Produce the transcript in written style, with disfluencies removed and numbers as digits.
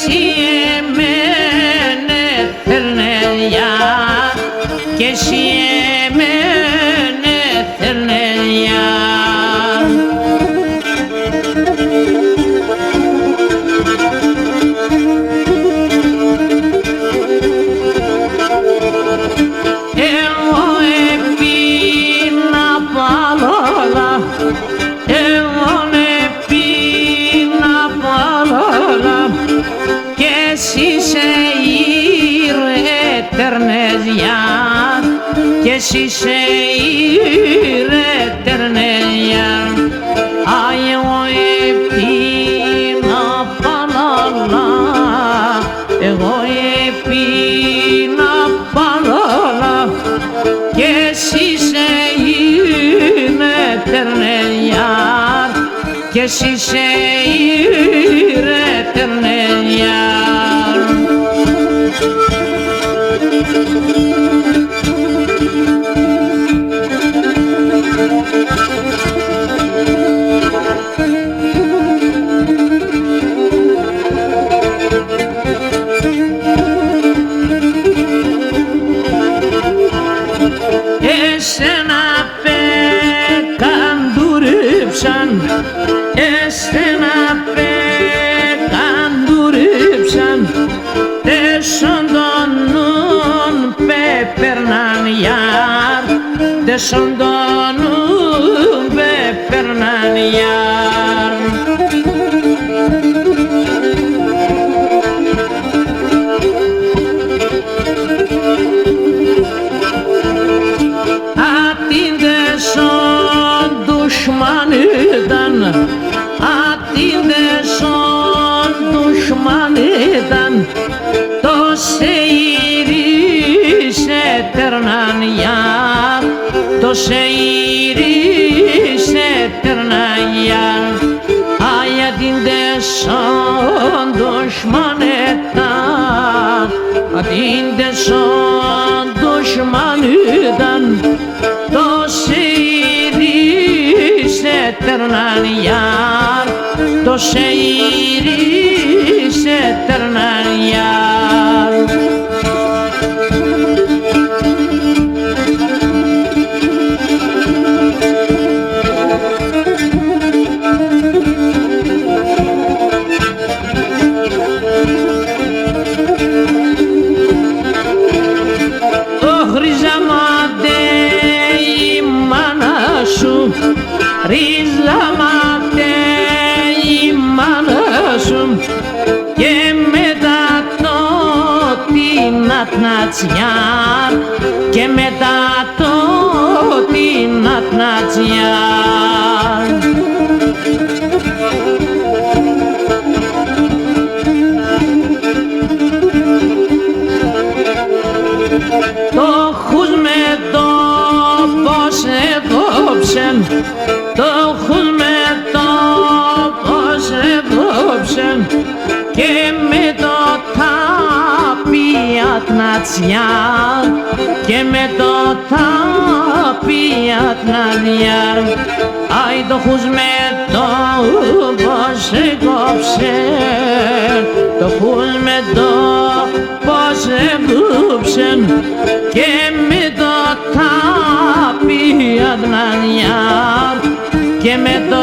εσύ εμένα θέλνε γιάρ, κι εσύ εμένα θέλνε γιάρ. Εγώ επίνα παλόλα, εγώ επίνα παλόλα, κι εσύ σε ήρε γιάρ, κι εσύ σε ήρε γιάρ. Εγώ επίνα παλόλα, εγώ επίνα παλόλα, κι εσύ σε ήρε γιάρ, κι εσύ σε ήρε γιάρ. Εσένα πεκαντούριψαν, εσένα πεκαντούριψαν, τεσσοντονούν πεπερνάν γιάρ, τεσσοντονούν πεπερνάν γιάρ. Düşmanıdan, atinde son düşmanıdan, to seyri seternan yar, to seyri seternan yar. Ayadinde son düşmanıdan, atinde son düşmanıdan, to seyri seternan yar, to seyri seternan yar. Ρίζαματε η μάνα σου και μετά το την ατνατσιάρ, και μετά το την ατνατσιάρ. Το χους με το πως έκοψεν, το χους με το πως έκοψεν, και με το τάπι ατνατσιάρ, και με το τάπι ατνατσιάρ. Άι το χους με το πως έκοψεν, το χους με το πως έκοψεν, και με το τάπι ατνατσιάρ, και με το